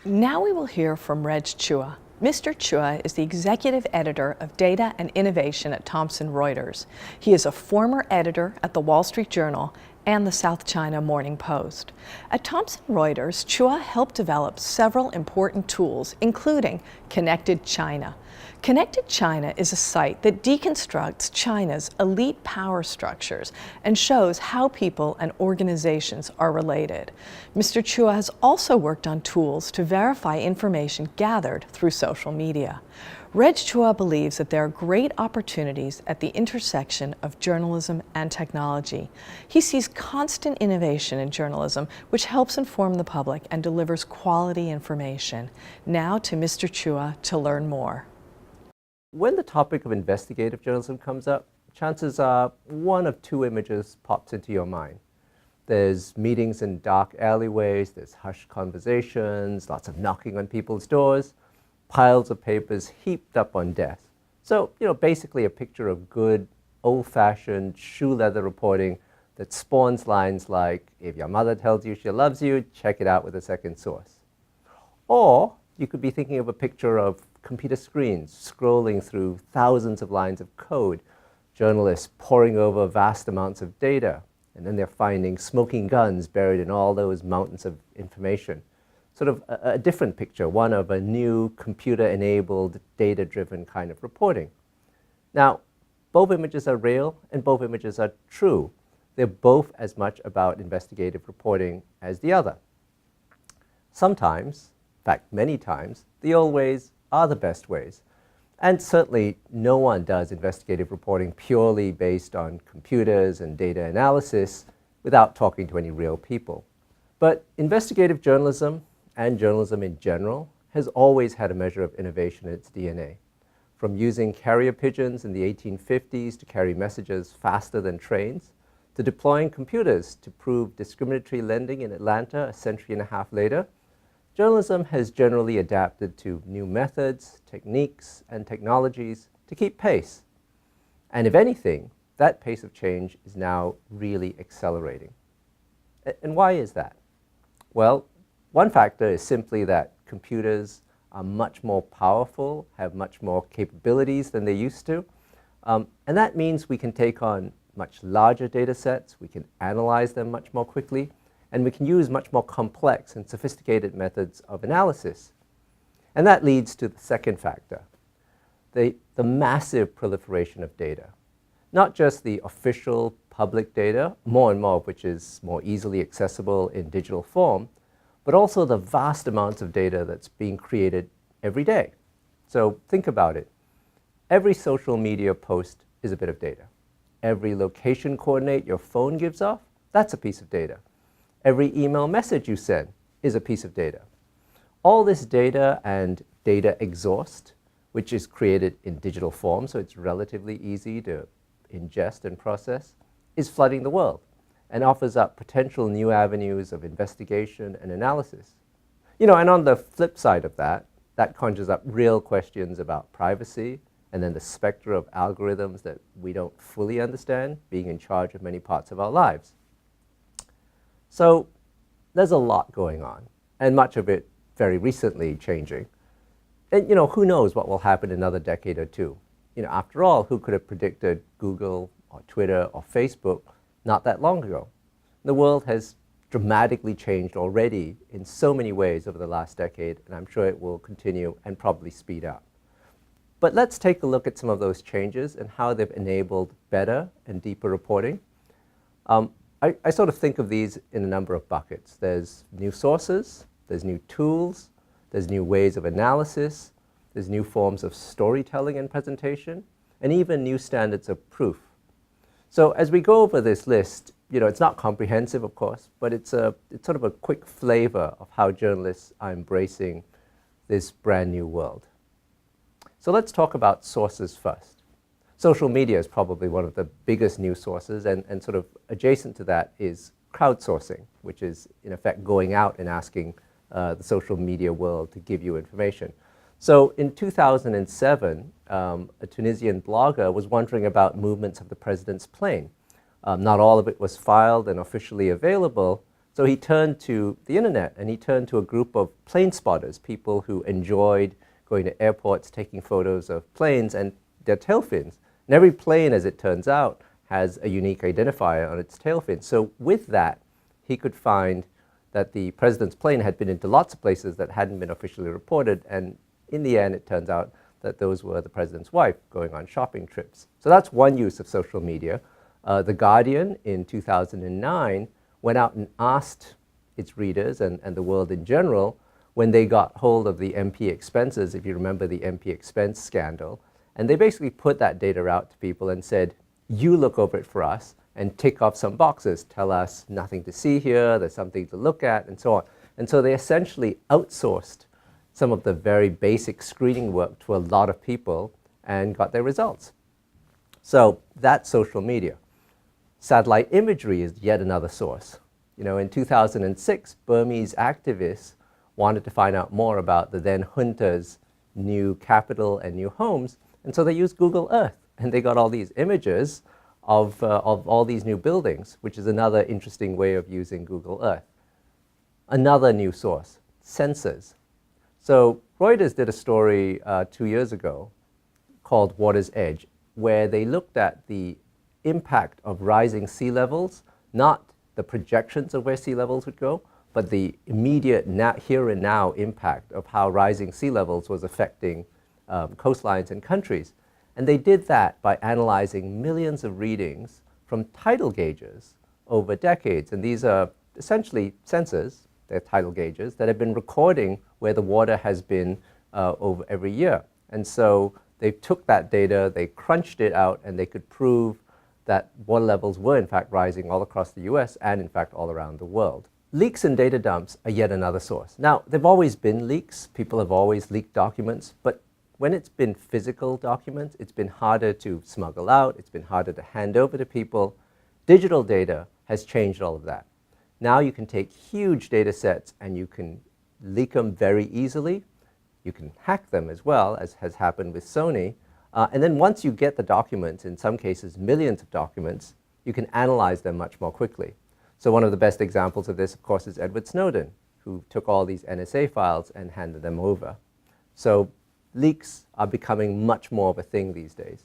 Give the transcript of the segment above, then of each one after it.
Now we will hear from Reg Chua. Mr. Chua is the executive editor of Data and Innovation at Thomson Reuters. He is a former editor at the Wall Street Journal and the South China Morning Post. At Thomson Reuters, Chua helped develop several important tools, including Connected China. Connected China is a site that deconstructs China's elite power structures and shows how people and organizations are related. Mr. Chua has also worked on tools to verify information gathered through social media. Reg Chua believes that there are great opportunities at the intersection of journalism and technology. He sees constant innovation in journalism, which helps inform the public and delivers quality information. Now to Mr. Chua to learn more. When the topic of investigative journalism comes up, chances are one of two images pops into your mind. There's meetings in dark alleyways, there's hushed conversations, lots of knocking on people's doors, piles of papers heaped up on desks. So, basically a picture of good, old-fashioned, shoe leather reporting that spawns lines like, if your mother tells you she loves you, check it out with a second source. Or you could be thinking of a picture of computer screens scrolling through thousands of lines of code, journalists poring over vast amounts of data, and then they're finding smoking guns buried in all those mountains of information. Sort of a different picture, one of a new computer-enabled, data-driven kind of reporting. Now, both images are real and both images are true. They're both as much about investigative reporting as the other. Sometimes, in fact, many times, the old ways are the best ways. And certainly no one does investigative reporting purely based on computers and data analysis without talking to any real people. But investigative journalism and journalism in general has always had a measure of innovation in its DNA. From using carrier pigeons in the 1850s to carry messages faster than trains, to deploying computers to prove discriminatory lending in Atlanta a century and a half later, journalism has generally adapted to new methods, techniques, and technologies to keep pace. And if anything, that pace of change is now really accelerating. And why is that? Well, one factor is simply that computers are much more powerful, have much more capabilities than they used to. And that means we can take on much larger data sets, we can analyze them much more quickly, and we can use much more complex and sophisticated methods of analysis. And that leads to the second factor, the massive proliferation of data. Not just the official public data, more and more of which is more easily accessible in digital form, but also the vast amounts of data that's being created every day. So think about it. Every social media post is a bit of data. Every location coordinate your phone gives off, that's a piece of data. Every email message you send is a piece of data. All this data and data exhaust, which is created in digital form, so it's relatively easy to ingest and process, is flooding the world and offers up potential new avenues of investigation and analysis. And on the flip side of that, that conjures up real questions about privacy and then the specter of algorithms that we don't fully understand being in charge of many parts of our lives. So there's a lot going on, and much of it very recently changing. And who knows what will happen in another decade or two. After all, who could have predicted Google or Twitter or Facebook not that long ago? The world has dramatically changed already in so many ways over the last decade, and I'm sure it will continue and probably speed up. But let's take a look at some of those changes and how they've enabled better and deeper reporting. I sort of think of these in a number of buckets. There's new sources, there's new tools, there's new ways of analysis, there's new forms of storytelling and presentation, and even new standards of proof. So as we go over this list, it's not comprehensive, of course, but it's sort of a quick flavor of how journalists are embracing this brand new world. So let's talk about sources first. Social media is probably one of the biggest news sources, and sort of adjacent to that is crowdsourcing, which is in effect going out and asking the social media world to give you information. So in 2007, a Tunisian blogger was wondering about movements of the president's plane. Not all of it was filed and officially available, So he turned to the internet, and he turned to a group of plane spotters, people who enjoyed going to airports, taking photos of planes and their tail fins. And every plane, as it turns out, has a unique identifier on its tail fin. So with that, he could find that the president's plane had been into lots of places that hadn't been officially reported, and in the end, it turns out that those were the president's wife going on shopping trips. So that's one use of social media. The Guardian in 2009 went out and asked its readers and the world in general, when they got hold of the MP expenses, if you remember the MP expense scandal, and they basically put that data out to people and said, you look over it for us and tick off some boxes, tell us nothing to see here, there's something to look at, and so on. And so they essentially outsourced some of the very basic screening work to a lot of people and got their results. So that's social media. Satellite imagery is yet another source. You know, in 2006, Burmese activists wanted to find out more about the then junta's new capital and new homes, and so they used Google Earth, and they got all these images of all these new buildings, which is another interesting way of using Google Earth. Another new source, sensors. So Reuters did a story 2 years ago called Water's Edge, where they looked at the impact of rising sea levels, not the projections of where sea levels would go, but the immediate here and now impact of how rising sea levels was affecting coastlines and countries. And they did that by analyzing millions of readings from tidal gauges over decades. And these are essentially sensors, they're tidal gauges, that have been recording where the water has been over every year. And so they took that data, they crunched it out, and they could prove that water levels were in fact rising all across the US and in fact all around the world. Leaks and data dumps are yet another source. Now, there've always been leaks. People have always leaked documents, but when it's been physical documents, it's been harder to smuggle out, it's been harder to hand over to people. Digital data has changed all of that. Now you can take huge data sets and you can leak them very easily. You can hack them as well, as has happened with Sony. And then once you get the documents, in some cases millions of documents, you can analyze them much more quickly. So one of the best examples of this, of course, is Edward Snowden, who took all these NSA files and handed them over. So leaks are becoming much more of a thing these days.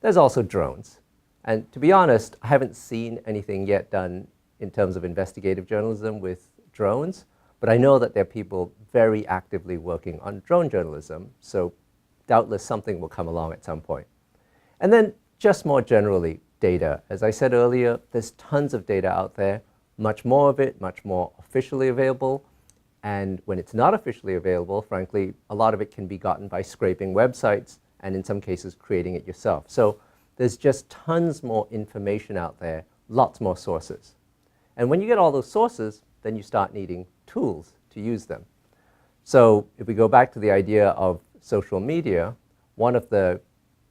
There's also drones. And to be honest, I haven't seen anything yet done in terms of investigative journalism with drones, but I know that there are people very actively working on drone journalism, so doubtless something will come along at some point. And then just more generally, data. As I said earlier, there's tons of data out there, much more of it, much more officially available. And when it's not officially available, frankly, a lot of it can be gotten by scraping websites and in some cases creating it yourself. So there's just tons more information out there, lots more sources. And when you get all those sources, then you start needing tools to use them. So if we go back to the idea of social media, one of the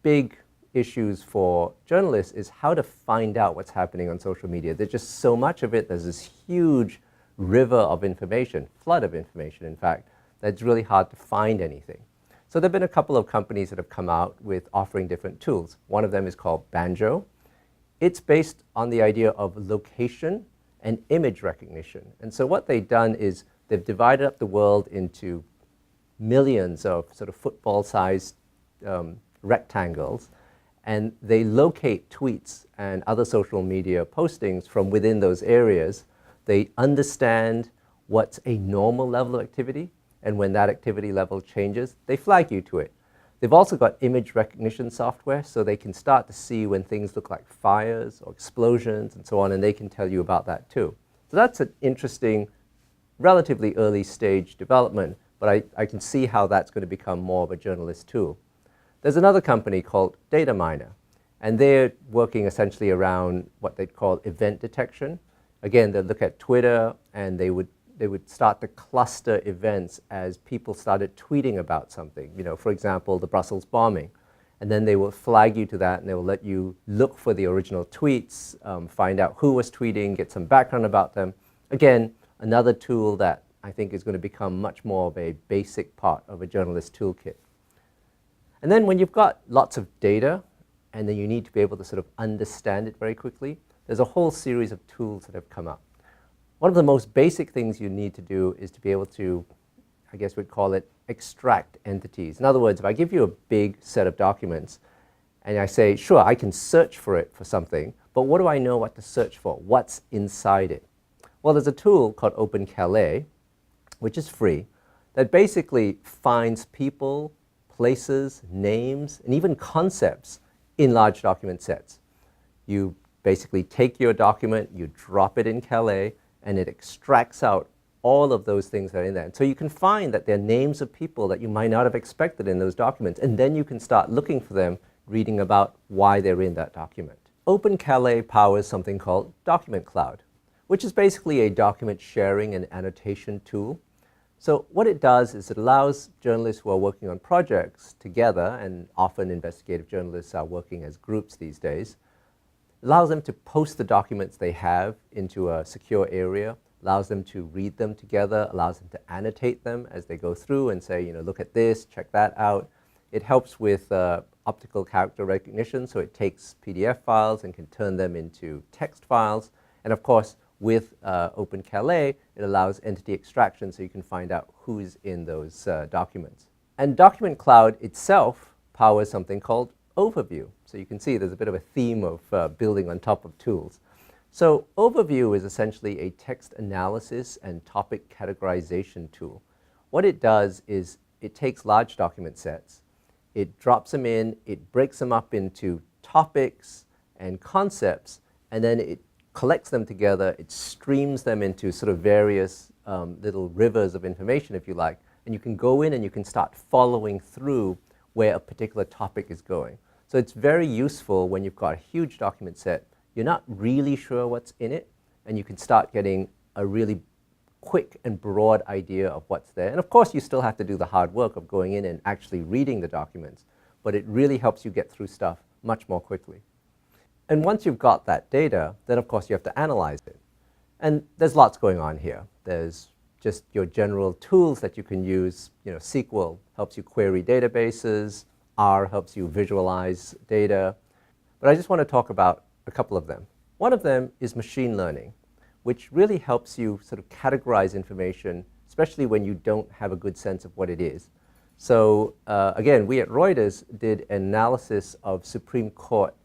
big issues for journalists is how to find out what's happening on social media. There's just so much of it. There's this huge river of information, flood of information, in fact, that's really hard to find anything. So there have been a couple of companies that have come out with offering different tools. One of them is called Banjo. It's based on the idea of location and image recognition. And so what they've done is they've divided up the world into millions of sort of football-sized rectangles, and they locate tweets and other social media postings from within those areas. They understand what's a normal level of activity, and when that activity level changes, they flag you to it. They've also got image recognition software, so they can start to see when things look like fires or explosions and so on, and they can tell you about that too. So that's an interesting, relatively early stage development, but I can see how that's going to become more of a journalist tool. There's another company called Data Miner, and they're working essentially around what they'd call event detection. Again, they'd look at Twitter, and they would start to cluster events as people started tweeting about something. You know, for example, the Brussels bombing. And then they will flag you to that, and they will let you look for the original tweets, find out who was tweeting, get some background about them. Again, another tool that I think is going to become much more of a basic part of a journalist toolkit. And then when you've got lots of data, and then you need to be able to sort of understand it very quickly, there's a whole series of tools that have come up. One of the most basic things you need to do is to be able to, I guess we'd call it, extract entities. In other words, if I give you a big set of documents and I say, sure, I can search for it for something, but what do I know what to search for? What's inside it? Well, there's a tool called OpenCalais, which is free, that basically finds people, places, names, and even concepts in large document sets. You basically take your document, you drop it in Calais, and it extracts out all of those things that are in there. And so you can find that there are names of people that you might not have expected in those documents, and then you can start looking for them, reading about why they're in that document. OpenCalais powers something called Document Cloud, which is basically a document sharing and annotation tool. So what it does is it allows journalists who are working on projects together, and often investigative journalists are working as groups these days, allows them to post the documents they have into a secure area, allows them to read them together, allows them to annotate them as they go through and say, look at this, check that out. It helps with optical character recognition, so it takes PDF files and can turn them into text files. And of course, with OpenCalais, it allows entity extraction so you can find out who's in those documents. And Document Cloud itself powers something called Overview. So you can see there's a bit of a theme of building on top of tools. So Overview is essentially a text analysis and topic categorization tool. What it does is it takes large document sets, it drops them in, it breaks them up into topics and concepts, and then it collects them together, it streams them into sort of various little rivers of information, if you like, and you can go in and you can start following through where a particular topic is going. So it's very useful when you've got a huge document set, you're not really sure what's in it, and you can start getting a really quick and broad idea of what's there. And of course, you still have to do the hard work of going in and actually reading the documents, but it really helps you get through stuff much more quickly. And once you've got that data, then of course you have to analyze it. And there's lots going on here. There's just your general tools that you can use. SQL helps you query databases, R helps you visualize data. But I just want to talk about a couple of them. One of them is machine learning, which really helps you sort of categorize information, especially when you don't have a good sense of what it is. So again, we at Reuters did an analysis of Supreme Court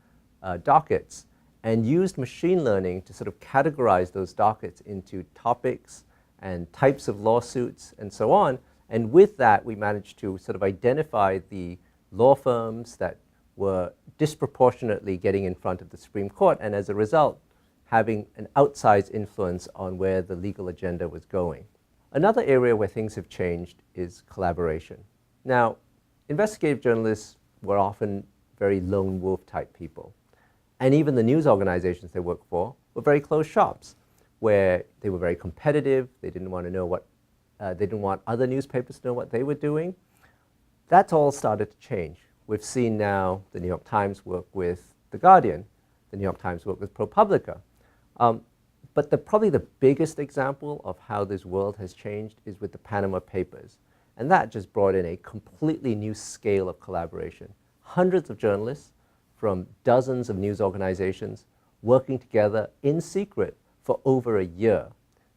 dockets and used machine learning to sort of categorize those dockets into topics and types of lawsuits and so on. And with that, we managed to sort of identify the law firms that were disproportionately getting in front of the Supreme Court, and as a result, having an outsized influence on where the legal agenda was going. Another area where things have changed is collaboration. Now, investigative journalists were often very lone wolf type people. And even the news organizations they worked for were very closed shops, where they were very competitive. They didn't want to know they didn't want other newspapers to know what they were doing. That's all started to change. We've seen now the New York Times work with The Guardian, the New York Times work with ProPublica. But probably the biggest example of how this world has changed is with the Panama Papers. And that just brought in a completely new scale of collaboration. Hundreds of journalists from dozens of news organizations working together in secret for over a year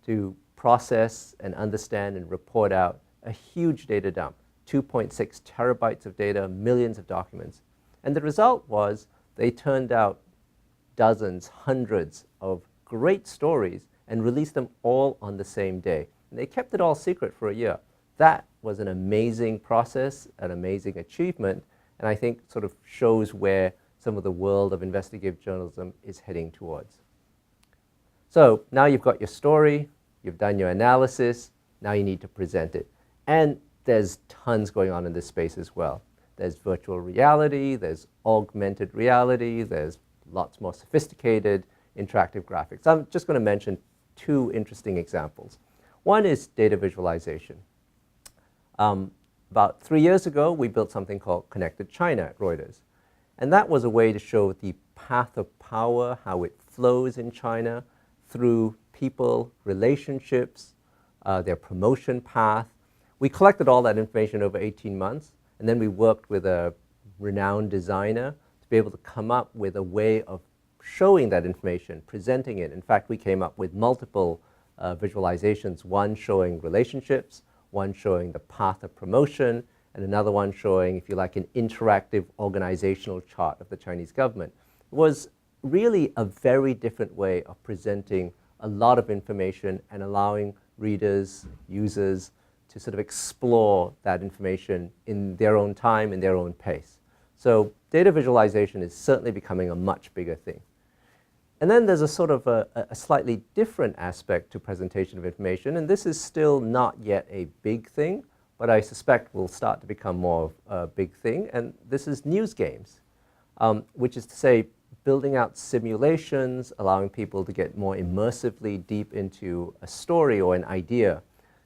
to process and understand and report out a huge data dump, 2.6 terabytes of data, millions of documents. And the result was they turned out dozens, hundreds of great stories and released them all on the same day. And they kept it all secret for a year. That was an amazing process, an amazing achievement, and I think sort of shows where some of the world of investigative journalism is heading towards. So now you've got your story, you've done your analysis, now you need to present it. And there's tons going on in this space as well. There's virtual reality, there's augmented reality, there's lots more sophisticated interactive graphics. I'm just going to mention two interesting examples. One is data visualization. About 3 years ago, we built something called Connected China at Reuters. And that was a way to show the path of power, how it flows in China through people, relationships, their promotion path. We collected all that information over 18 months, and then we worked with a renowned designer to be able to come up with a way of showing that information, presenting it. In fact, we came up with multiple visualizations, one showing relationships, one showing the path of promotion, and another one showing, if you like, an interactive organizational chart of the Chinese government. It was really a very different way of presenting a lot of information and allowing readers, users, to sort of explore that information in their own time, in their own pace. So data visualization is certainly becoming a much bigger thing. And then there's a sort of a slightly different aspect to presentation of information, and this is still not yet a big thing, but I suspect will start to become more of a big thing, and this is news games, which is to say building out simulations, allowing people to get more immersively deep into a story or an idea.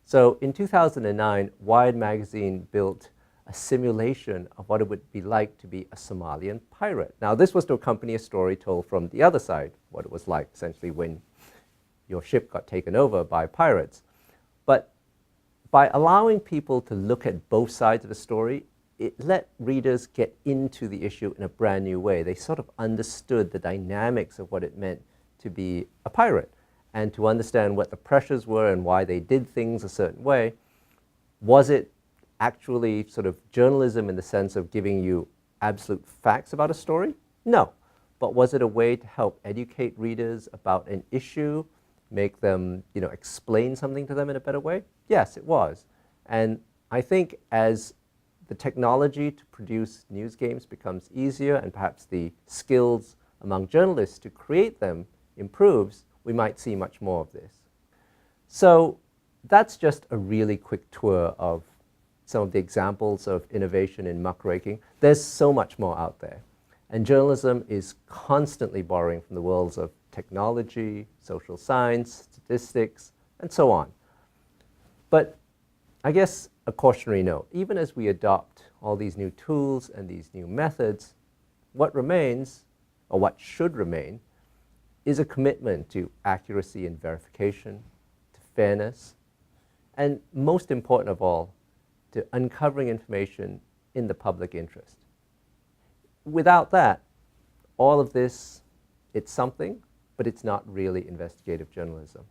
So in 2009, Wired magazine built a simulation of what it would be like to be a Somalian pirate. Now, this was to accompany a story told from the other side, what it was like essentially when your ship got taken over by pirates. But by allowing people to look at both sides of the story, it let readers get into the issue in a brand new way. They sort of understood the dynamics of what it meant to be a pirate and to understand what the pressures were and why they did things a certain way. Was it actually sort of journalism in the sense of giving you absolute facts about a story? No. But was it a way to help educate readers about an issue, make them, explain something to them in a better way? Yes, it was. And I think as the technology to produce news games becomes easier and perhaps the skills among journalists to create them improves, we might see much more of this. So that's just a really quick tour of some of the examples of innovation in muckraking. There's so much more out there. And journalism is constantly borrowing from the worlds of technology, social science, statistics, and so on. But I guess a cautionary note, even as we adopt all these new tools and these new methods, what remains, or what should remain, is a commitment to accuracy and verification, to fairness, and most important of all, to uncovering information in the public interest. Without that, all of this, it's something, but it's not really investigative journalism.